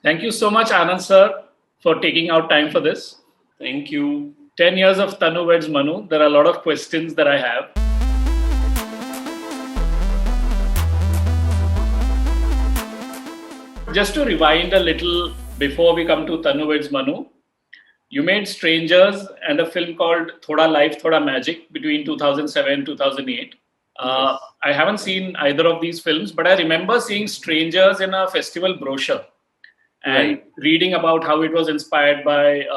Thank you so much, Anand sir, for taking out time for this. Thank you. 10 years of Tanu Weds Manu. There are a lot of questions that I have. Just to rewind a little before we come to Tanu Weds Manu, you made Strangers and a film called Thoda Life, Thoda Magic between 2007 and 2008. Yes. I haven't seen either of these films, but I remember seeing Strangers in a festival brochure and Right. reading about how it was inspired by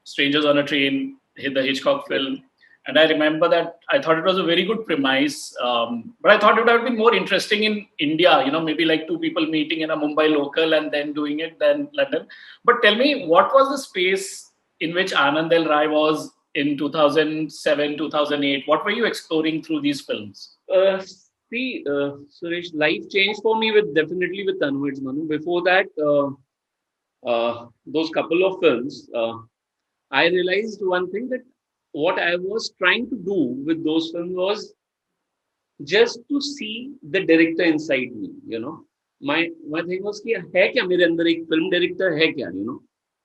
Strangers on a Train, the Hitchcock film. And I remember that I thought it was a very good premise, but I thought it would have been more interesting in India, maybe like two people meeting in a Mumbai local and then doing it than London. But tell me, what was the space in which Anand El Rai was in 2007, 2008? What were you exploring through these films? Suresh, life changed for me definitely with Tanu Weds Manu. Before that, those couple of films, I realized one thing, that what I was trying to do with those films was just to see the director inside me. My thing was कि है क्या मेरे अंदर एक film director है क्या?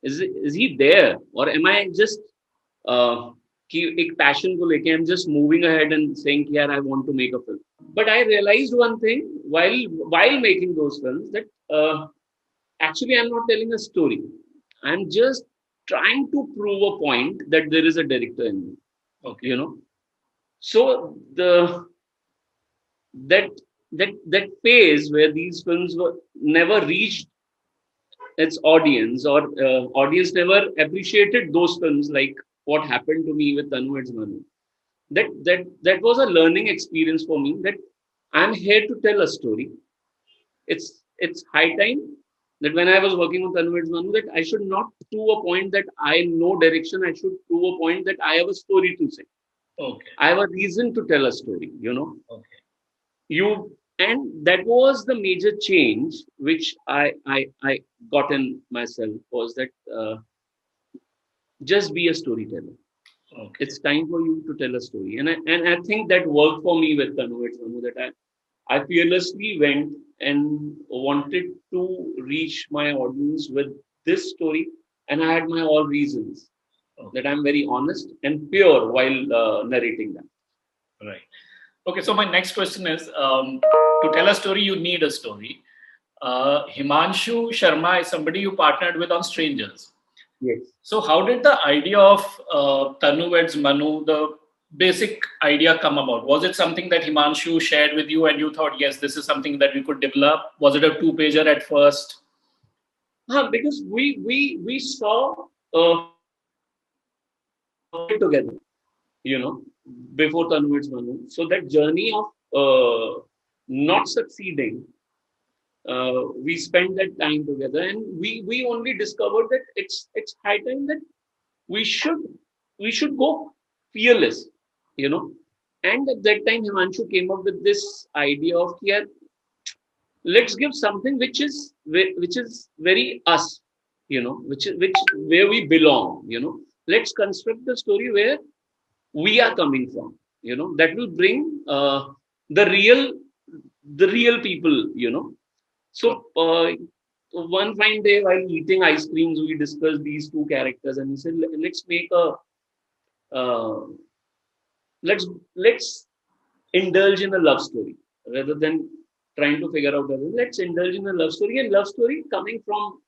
Is he there, or am I just कि एक passion को लेके I'm just moving ahead and saying कि यार I want to make a film. But I realized one thing while making those films, that actually I'm not telling a story. I'm just trying to prove a point that there is a director in me. Okay. So that that phase where these films were never reached its audience, or audience never appreciated those films, like what happened to me with Tanu Weds Manu. That was a learning experience for me, that I'm here to tell a story. It's high time that when I was working on Tanu Weds Manu, that I should not prove a point that I know direction. I should prove a point that I have a story to say. Okay. I have a reason to tell a story. Okay. And that was the major change which I got in myself, was that just be a storyteller. Okay. It's time for you to tell a story, and I think that worked for me with Tanu Weds Manu, that I fearlessly went and wanted to reach my audience with this story, and I had my all reasons, that I'm very honest and pure while narrating that. Right. Okay, so my next question is, to tell a story, you need a story. Himanshu Sharma is somebody you partnered with on Strangers. Yes. So how did the idea of Tanu Weds Manu, the basic idea, come about? Was it something that Himanshu shared with you and you thought, yes, this is something that we could develop? Was it a two-pager at first? Because we saw it together, before Tanu Weds Manu. So that journey of not succeeding, we spent that time together, and we only discovered that it's high time that we should go fearless, And at that time, Himanshu came up with this idea of, yeah, let's give something which is very us, which where we belong, Let's construct the story where we are coming from, that will bring the real people, So one fine day while eating ice creams, we discussed these two characters, and he said, let's make a uh, let's indulge in a love story rather than trying to figure out others. Let's indulge in a love story, and love story coming from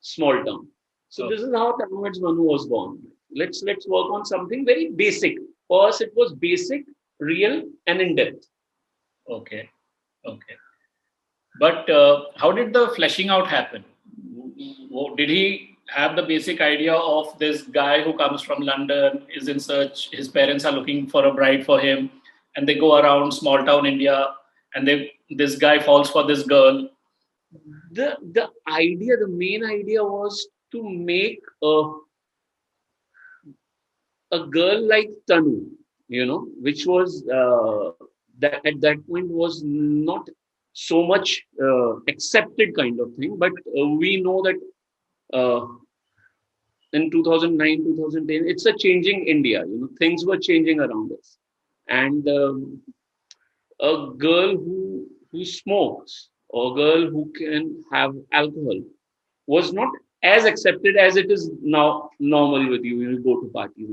small town. So this is how Tanu Weds Manu was born. Let's work on something very basic. For us, it was basic, real, and in depth. Okay. But how did the fleshing out happen? Did he have the basic idea of this guy who comes from London, is in search, his parents are looking for a bride for him, and they go around small town India, and this guy falls for this girl? The main idea was to make a girl like Tanu, which was that at that point was not so much accepted kind of thing, but we know that in 2009, 2010, it's a changing India. Things were changing around us, and a girl who smokes, or a girl who can have alcohol, was not as accepted as it is now normal with you. You go to parties.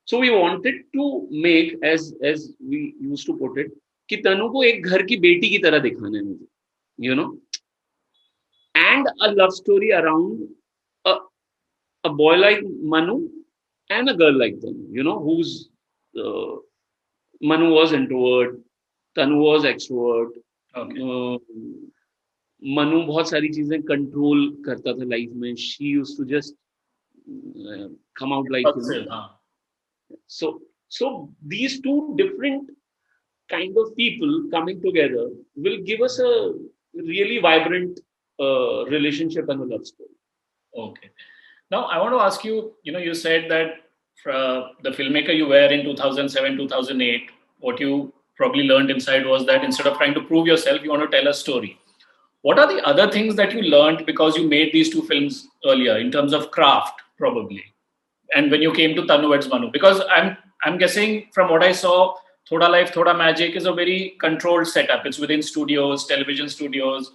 So we wanted to make, as we used to put it, कि तनु को एक घर की बेटी की तरह दिखाना है मुझे, you know, and a love story around a, a boy like Manu and a girl like Tanu, you know, who's Manu was introvert, Tanu was extrovert. Okay. Manu बहुत सारी चीजें कंट्रोल करता था लाइफ में. She used to just come out like, you know. So these two different kind of people coming together will give us a really vibrant relationship and a love story. Okay. Now I want to ask you, you said that the filmmaker you were in 2007, 2008, what you probably learned inside was that instead of trying to prove yourself, you want to tell a story. What are the other things that you learned because you made these two films earlier in terms of craft, probably? And when you came to Tanu Weds Manu, because I'm guessing from what I saw, Thoda Life, Thoda Magic is a very controlled setup. It's within studios, television studios.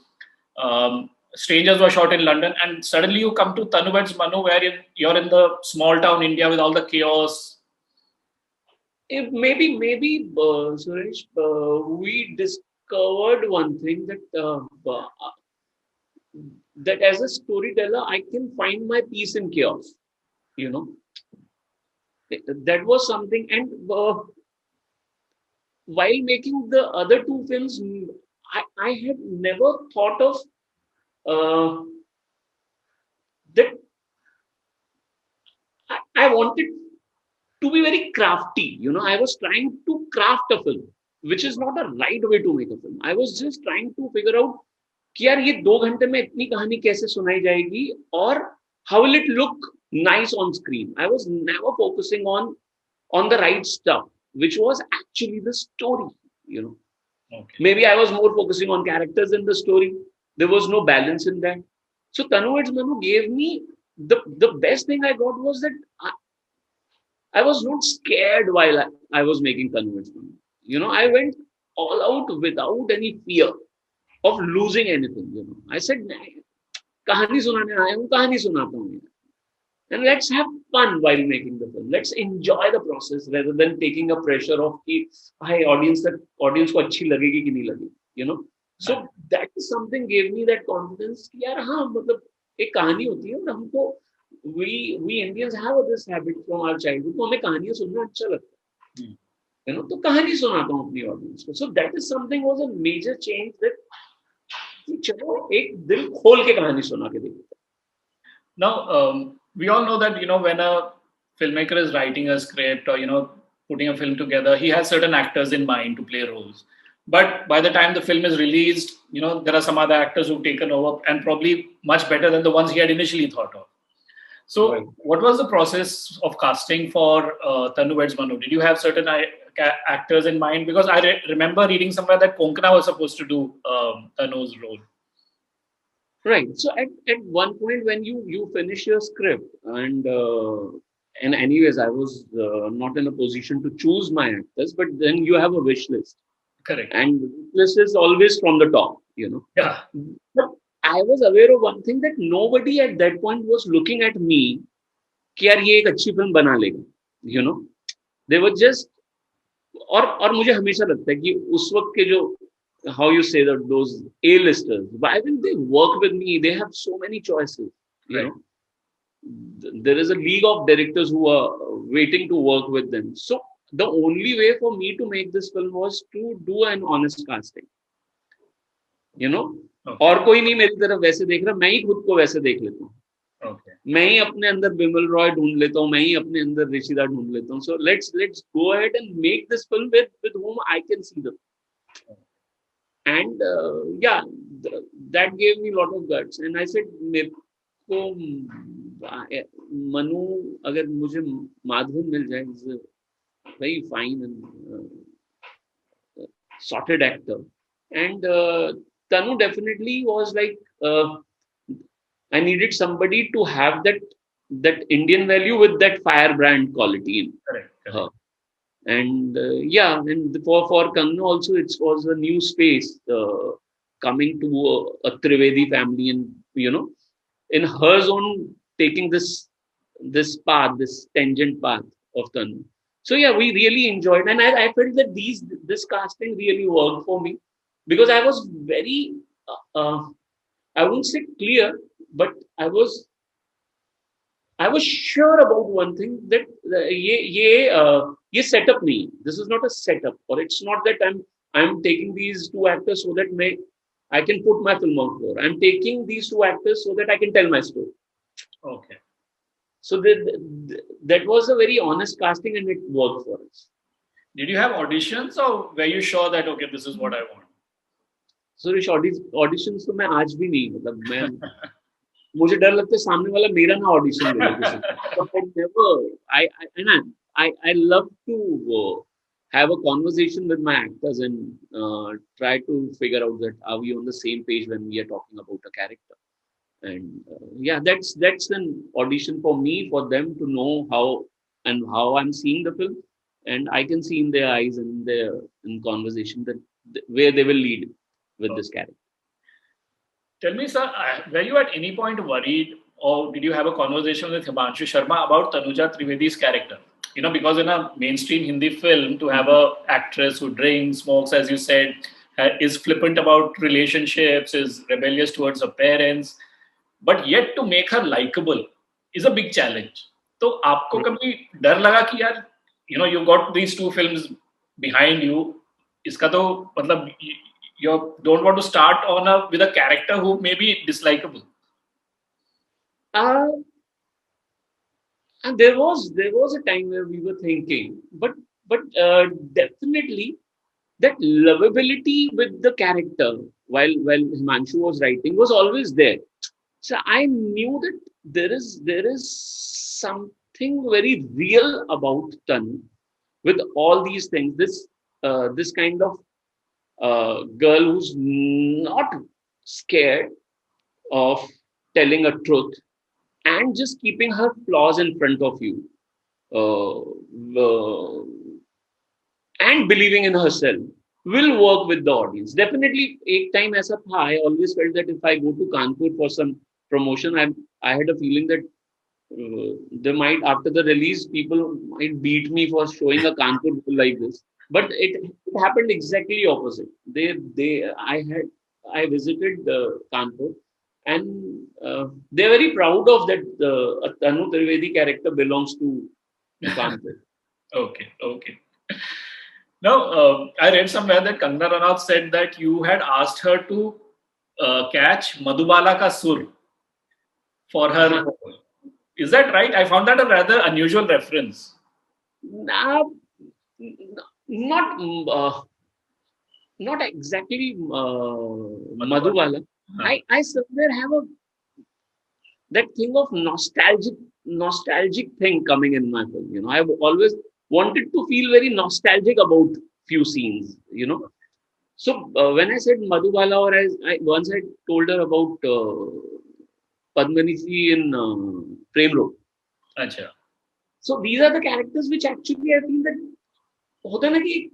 Strangers were shot in London, and suddenly you come to Tanu Weds Manu, where you're in the small town India with all the chaos. Maybe, Suresh, we discovered one thing that as a storyteller, I can find my peace in chaos. You know, that was something. And while making the other two films, I had never thought of that. I wanted to be very crafty. You know, I was trying to craft a film, which is not a right way to make a film. I was just trying to figure out कि यार ये 2 घंटे में इतनी कहानी कैसे सुनाई जाएगी, और how will it look nice on screen. I was never focusing on the right stuff, which was actually the story, you know. Okay. Maybe I was more focusing on characters in the story. There was no balance in that. So Tanu Weds Manu gave me the best thing I got was that I was not scared while I was making Tanu Weds Manu. You know, I went all out without any fear of losing anything. You know, I said, कहानी सुनाने आया हूँ, कहानी सुनाता हूँ, and let's have fun while making the film. Let's enjoy the process rather than taking a pressure of कि भाई audience को अच्छी लगेगी कि नहीं लगेगी, you know. So that is something gave me that confidence कि यार हाँ, मतलब एक कहानी होती है और हमको we Indians have this habit from our childhood, तो हमें कहानियाँ सुनना अच्छा लगता है, you know, तो कहानी सुनाता हूँ अपनी audience को. So that is something was a major change that चलो एक दिल खोल के कहानी सुना के देखते. Now we all know that when a filmmaker is writing a script or putting a film together, he has certain actors in mind to play roles. But by the time the film is released, there are some other actors who've taken over and probably much better than the ones he had initially thought of. So, right. What was the process of casting for Tanu Weds Manu? Did you have certain actors in mind? Because I remember reading somewhere that Konkana was supposed to do Tanu's role. Right. So at one point when you finish your script and anyways I was not in a position to choose my actors, but then you have a wish list. Correct. And the wish list is always from the top, you know. Yeah. But I was aware of one thing, that nobody at that point was looking at me कि यार ये एक अच्छी film बना लेगा, you know. They were just और मुझे हमेशा लगता है कि उस वक्त के जो how you say that those A-listers, why will they work with me? They have so many choices, you right. know. There is a league of directors who are waiting to work with them. So the only way for me to make this film was to do an honest casting, you know. Okay. और कोई नहीं मेरी तरफ वैसे देख रहा, मैं ही खुद को वैसे देख लेता हूँ. Okay. मैं ही अपने अंदर बिमल रॉय ढूंढ लेता हूँ, मैं ही अपने अंदर ऋषिदा ढूंढ लेता हूँ. So let's go ahead and make this film with whom I can see them. And yeah, that gave me a lot of guts. And I said, मेरे को मनु अगर मुझे माधवन मिल जाए, is a very fine and sorted actor. And Tanu definitely was like, I needed somebody to have that Indian value with that firebrand quality in her. And yeah, and for Kanna also, it was a new space coming to a Trivedi family, and in her zone, taking this path, this tangent path of Tanu. So yeah, we really enjoyed, and I felt that this casting really worked for me because I was very, I wouldn't say clear, but I was sure about one thing that ये setup नहीं. This is not a setup, or it's not that I'm taking these two actors so that I can put my film out there. I'm taking these two actors so that I can tell my story. Okay. So that was a very honest casting, and it worked for us. Did you have auditions, or were you sure that okay, this is what I want? So auditions तो मैं आज भी नहीं, मतलब मैं मुझे डर लगता है सामने वाला मेरा ना ऑडिशन दे किसी को. I never, I love to have a conversation with my actors and try to figure out that are we on the same page when we are talking about a character. And yeah, that's an audition for me, for them to know how I'm seeing the film, and I can see in their eyes and in conversation that where they will lead with this character. Tell me, sir, were you at any point worried, or did you have a conversation with Himanshu Sharma about Tanuja Trivedi's character? You know, because in a mainstream Hindi film, to have a actress who drinks, smokes, as you said, is flippant about relationships, is rebellious towards her parents, but yet to make her likable is a big challenge. तो आपको कभी डर लगा कि यार, you know, you got these two films behind you, इसका तो मतलब you don't want to start with a character who may be dislikable. And there was a time where we were thinking, but definitely that lovability with the character while Himanshu was writing was always there. So I knew that there is something very real about Tanu with all these things. This kind of girl who's not scared of telling a truth and just keeping her flaws in front of you, and believing in herself will work with the audience. Definitely, एक time ऐसा था. I always felt that if I go to Kanpur for some promotion, I had a feeling that they might, after the release, people might beat me for showing a Kanpur like this. But it happened exactly opposite. I visited Kanpur, and they're very proud of that. A Tanu Trivedi character belongs to Kanpur. Okay. Now, I read somewhere that Kangana Ranaut said that you had asked her to catch Madhubala ka sur for her. Is that right? I found that a rather unusual reference. Not exactly Madhubala. I somewhere have that thing of nostalgic thing coming in my film. You know, I've always wanted to feel very nostalgic about few scenes. You know, so when I said Madhubala, or once I told her about Padmaniji in Prem Rog. Achha. So these are the characters which actually I feel that होता ना कि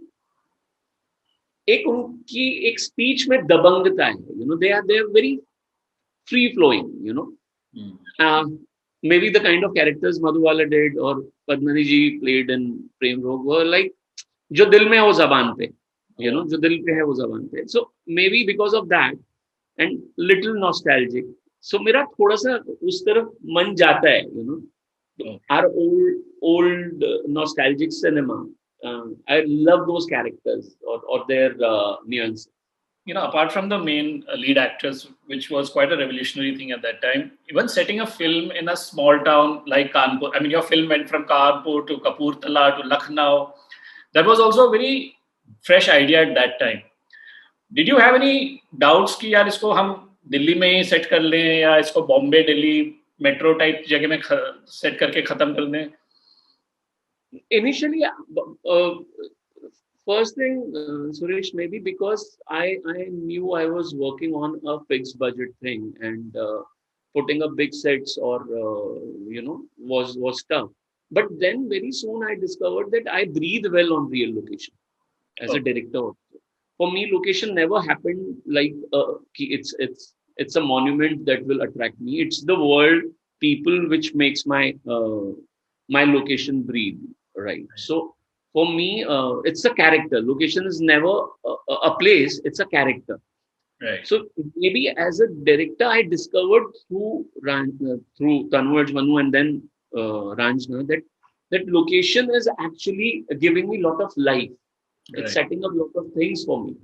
एक उनकी एक speech में दबंगता है. You know, they are very free flowing. You know, maybe the kind of characters Madhubala did or Padmani ji played in Prem Rog were like जो दिल में है वो ज़बान पे. You know, जो दिल पे है वो ज़बान पे. So maybe because of that and little nostalgic. So मेरा थोड़ा सा उस तरफ मन जाता है. You know, our old nostalgic cinema. I love those characters or their nuance. You know, apart from the main lead actress, which was quite a revolutionary thing at that time, even setting a film in a small town like Kanpur, I mean, your film went from Kanpur to Kapurthala to Lucknow. That was also a very fresh idea at that time. Did you have any doubts कि यार इसको हम दिल्ली में ही set कर लें या इसको Bombay Delhi metro type जगह में सेट करके खत्म कर दें? Initially, first thing, Suresh, maybe because I knew I was working on a fixed budget thing, and putting up big sets or you know was tough. But then very soon I discovered that I breathe well on real location as a director. For me, location never happened like it's it's a monument that will attract me. It's the world, people, which makes my location breathe, right? So for me, it's a character. Location is never a place, it's a character. Right. So maybe as a director, I discovered through Tanuvej Manu and then Ranjana, that location is actually giving me a lot of life. It's Right. setting up a lot of things for me,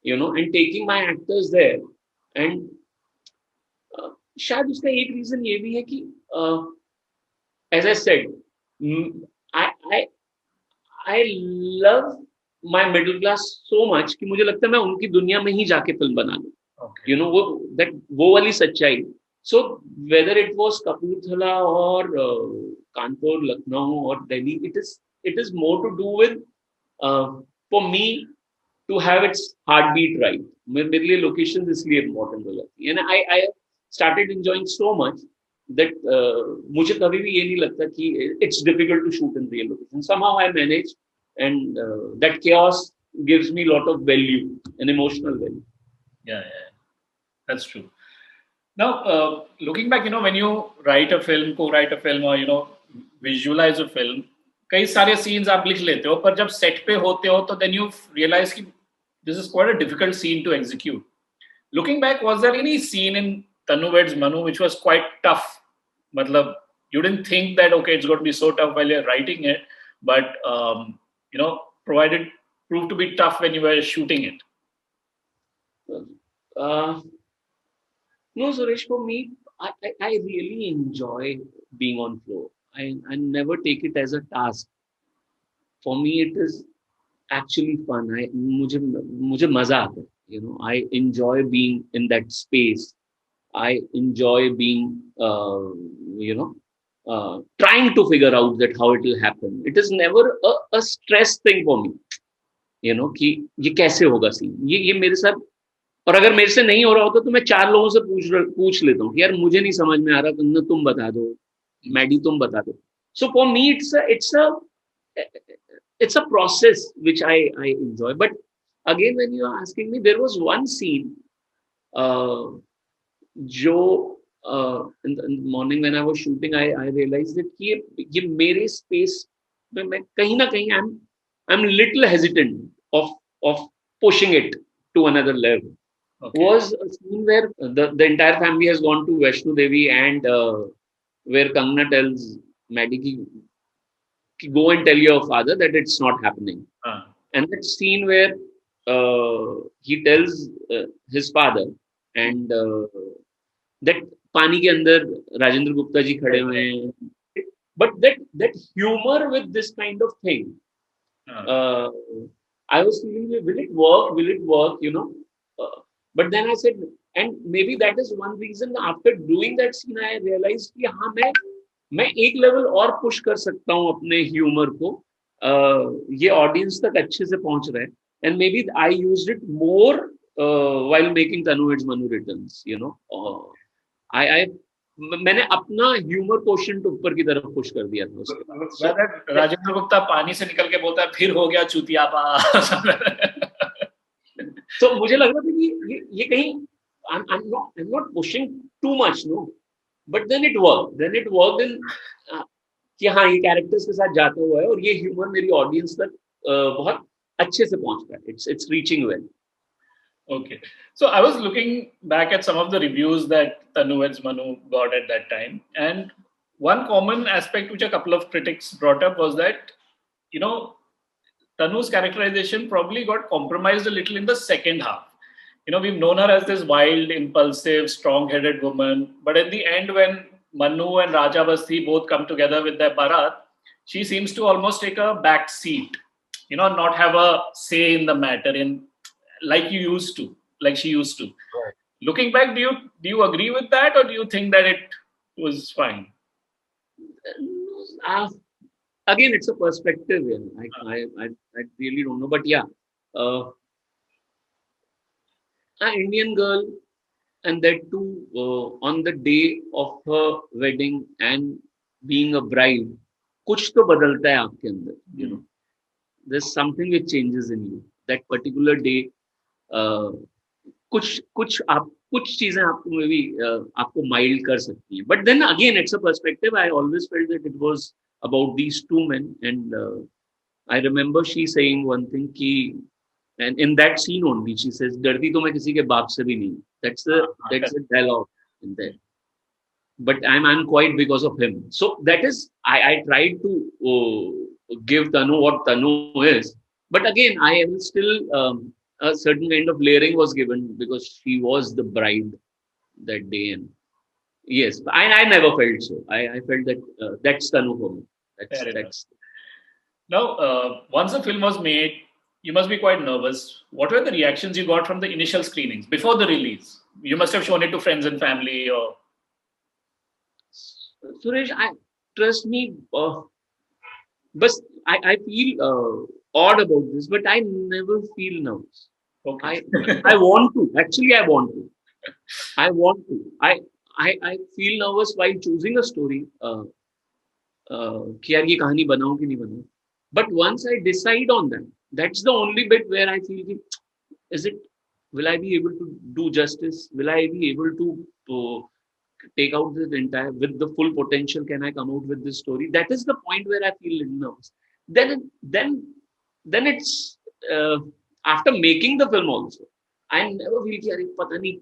and taking my actors there. And शायद उसका एक reason ये भी है कि as I said, I I I love my middle class so much कि मुझे लगता है मैं उनकी दुनिया में ही जाके फिल्म बना लूं, Okay. वो वाली सच्चाई. So whether it was Kapurthala और कानपुर, लखनऊ और Delhi, it is more to do with for me to have its heart beat right. मेरे लिए लोकेशन इसलिए इम्पोर्टेंट हो जाती है. And I started enjoying so much that मुझे कभी भी ये नहीं लगता कि it's difficult to shoot in real location. Somehow I manage, and that chaos gives me a lot of value and emotional value. Yeah, that's true. Now, looking back, when you write a film, co-write a film, or visualize a film, कई सारे scenes आप लिख लेते हो, पर जब set पे होते हो तो then you realize कि this is quite a difficult scene to execute. Looking back, was there any scene in Tanuvej Manu which was quite tough? Matlab, you didn't think that okay, it's going to be so tough while you're writing it, but proved to be tough when you were shooting it. No, Suresh, for me, I really enjoy being on floor. I never take it as a task. For me, it is actually fun. मुझे मजा आता है. I enjoy being in that space. I enjoy being, trying to figure out that how it will happen. It is never a stress thing for me. कि ये कैसे होगा scene, ये मेरे साथ. और अगर मेरे से नहीं हो रहा होता तो मैं 4 लोगों से पूछ लेता हूँ कि यार मुझे नहीं समझ में आ रहा, कंगना तुम बता दो, मैडी तुम बता दो. So for me, it's a process which I enjoy. But again, when you are asking me, there was one scene. जो in the morning when I was shooting, I realized that ये मेरे space में मैं कहीं ना कहीं I'm little hesitant of pushing it to another level. Okay. Was a scene where the entire family has gone to Vaishno Devi, and where Kangana tells Maddie ki go and tell your father that it's not happening. And that scene where he tells his father, and that पानी के अंदर राजेंद्र गुप्ता जी खड़े हुए हैं. But that humor with this kind of thing, I was feeling, will it work, but then I said, and maybe that is one reason after doing that scene I realized कि हाँ मैं एक लेवल और push कर सकता हूँ अपने humour को. ये ऑडियंस तक अच्छे से पहुंच रहा है. And maybe I used it more while making Tanuvej Manu Returns. मैंने अपना ह्यूमर क्वेश्चन ऊपर की तरफ पुश कर दिया था उसके. राजेंद्र गुप्ता पानी से निकल के बोलता है फिर हो गया चूतियापा. तो मुझे लग रहा था कि ये कहीं I'm not pushing too much, no, but then it worked in कि हाँ ये कैरेक्टर्स के साथ जाता हुआ है और ये ह्यूमर मेरी ऑडियंस तक बहुत अच्छे से पहुंच रहा है. It's reaching well. Okay, so I was looking back at some of the reviews that Tanuvej Manu got at that time, and one common aspect which a couple of critics brought up was that Tanu's characterization probably got compromised a little in the second half. We've known her as this wild, impulsive, strong-headed woman, but at the end, when Manu and Raja Basti both come together with their Bharat, she seems to almost take a back seat, not have a say in the matter like she used to. Right. Looking back, do you agree with that, or do you think that it was fine? Again, it's a perspective. I really don't know, but yeah, an Indian girl, and that too on the day of her wedding and being a bride, कुछ तो बदलता है आपके अंदर. There's something which changes in you that particular day. कुछ चीजें आपको may be आपको माइल्ड कर सकती हैं, but then again it's a perspective. I always felt that it was about these two men. And I remember she saying one thing कि, and in that scene only she says, डरती तो मैं किसी के बाप से भी नहीं. That's the dialogue in there. But I'm quite because of him. So that is, I tried to give Tanu what Tanu is, but again I will still a certain kind of layering was given because she was the bride that day. And yes, I never felt so. I felt that that's Tanu for me. That's Now, once the film was made, you must be quite nervous. What were the reactions you got from the initial screenings before the release? You must have shown it to friends and family, or Suresh, trust me. But I feel odd about this, but I never feel nervous. okay. I want to. Actually, I want to. I want to. I feel nervous while choosing a story. कि यार ये कहानी बनाऊं कि नहीं बनाऊं. But once I decide on that, that's the only bit where I feel, is it, will I be able to do justice? Will I be able to take out this entire, with the full potential, can I come out with this story? That is the point where I feel little nervous. Then it's after making the film also, I never feel कि यार पता नहीं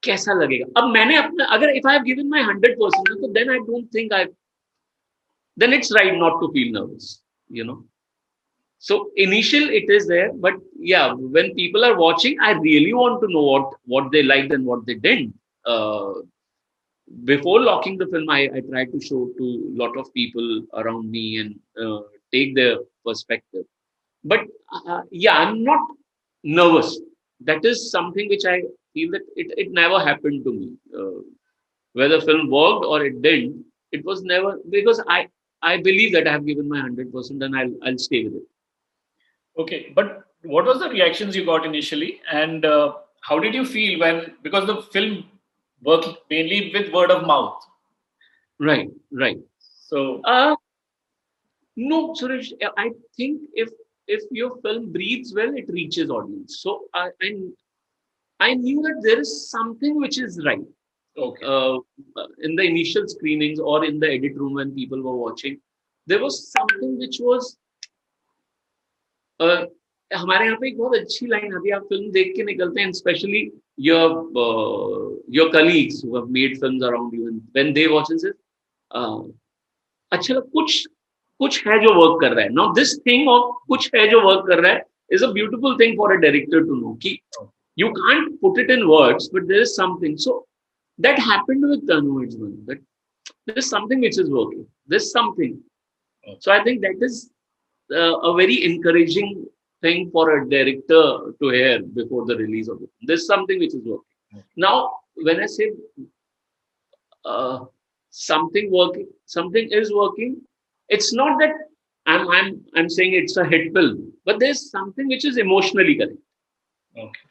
कैसा लगेगा. अब मैंने अपना, अगर if I have given my 100%, so then I don't think then it's right not to feel nervous, you know. So initial it is there, but yeah, when people are watching, I really want to know what they liked and what they didn't. Before locking the film, I tried to show to a lot of people around me and take their perspective. But yeah, I'm not nervous. That is something which I feel that it never happened to me. Whether film worked or it didn't, it was never, because I believe that I have given my 100% and I'll stay with it. Okay, but what was the reactions you got initially, and how did you feel when, because the film worked mainly with word of mouth? Right. So No, Suresh, I think if your film breathes well, it reaches audience. So I knew that there is something which is right. okay, In the initial screenings or in the edit room when people were watching, there was something which was. हमारे यहाँ पे एक बहुत अच्छी line आती है, आप film देख के निकलते हैं, specially your colleagues who have made films around you, and when they watch and say, अच्छा कुछ है जो वर्क कर रहा है. Now this thing of कुछ है जो वर्क कर रहा है is a beautiful thing for a director to know. कि you can't put it in words, but there is something. So that happened with Tanu Edman, that there is something which is working. There's something. So I think that is a very encouraging thing for a director to hear before the release of it. There's something which is working. Now, when I say something working, something is working, it's not that I'm saying it's a hit film, but there's something which is emotionally correct. Okay.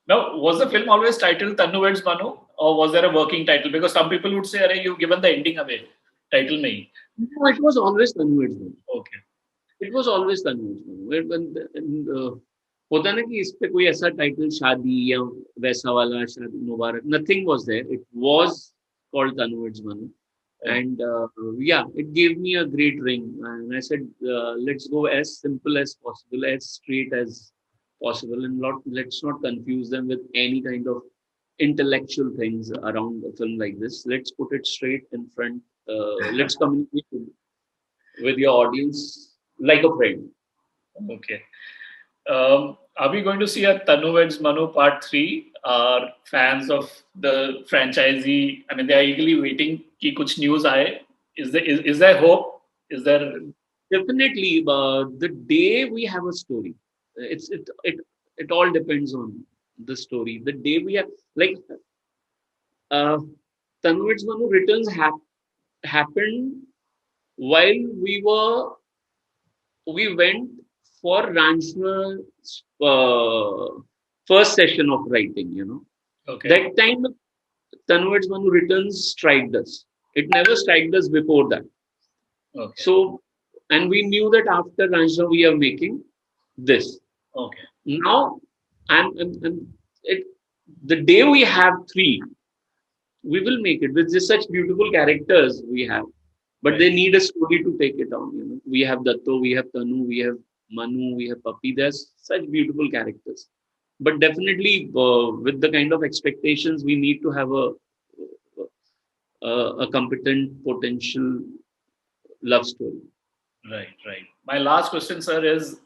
Now, was the film always titled Tannu Weds Manu, or was there a working title? Because some people would say, "Arey, you've given the ending away. Title nahi." No, it was always Tannu Weds Manu. Okay. It was always Tannu Weds Manu. होता ना कि इस पे कोई ऐसा title शादी या वैसा वाला शादी मुबारक, nothing was there. It was called Tannu Weds Manu. And yeah, it gave me a great ring. And I said, let's go as simple as possible, as straight as possible, and let's not confuse them with any kind of intellectual things around a film like this. Let's put it straight in front. Let's communicate with your audience like a friend. Okay. Are we going to see a Tannu Weds Manu Part 3? Are fans of the franchisee, I mean, they are eagerly waiting कि कुछ news आए. Is there hope? Is there? Definitely, the day we have a story, it all depends on the story. The day we have, like, Tannu Weds Manu returns happened while we went for Ranjna's first session of writing, you know. Okay. That time, Tannu Weds Manu returns striked us. It never struck us before that. Okay. So, and we knew that after Ranjna we are making this. Okay. Now, the day we have three, we will make it with just such beautiful characters we have. But Right. they need a story to take it on. We have Datto, we have Tanu, we have Manu, we have Papi. There's such beautiful characters. But definitely, with the kind of expectations, we need to have a competent, potential love story. Right, right. My last question, sir, is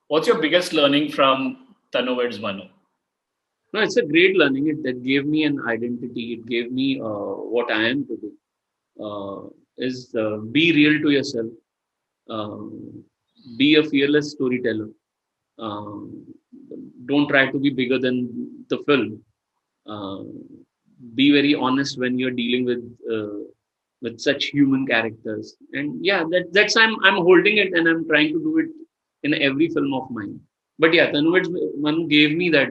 what's your biggest learning from Tanu Veds Manu? No, it's a great learning. That gave me an identity. It gave me what I am to do. Is be real to yourself. Um, be a fearless storyteller. Um, don't try to be bigger than the film. Uh, be very honest when you're dealing with such human characters. And yeah, that's I'm holding it and I'm trying to do it in every film of mine. But yeah, Tanuj Manu gave me that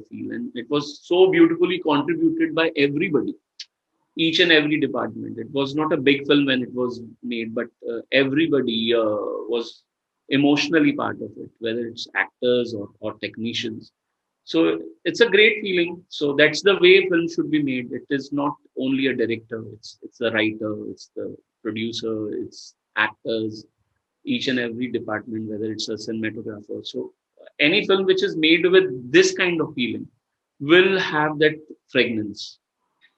feel, and it was so beautifully contributed by everybody, each and every department. It was not a big film when it was made, but everybody was emotionally part of it, whether it's actors or technicians. So it's a great feeling. So that's the way film should be made. It is not only a director; it's the writer, it's the producer, it's actors, each and every department, whether it's a cinematographer. So any film which is made with this kind of feeling will have that fragrance.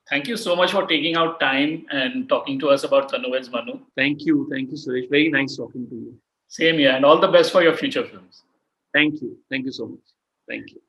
Thank you so much for taking out time and talking to us about Tanu Veds Manu. Thank you, Suresh. Very nice talking to you. Same here, and all the best for your future films. Thank you so much. Thank you.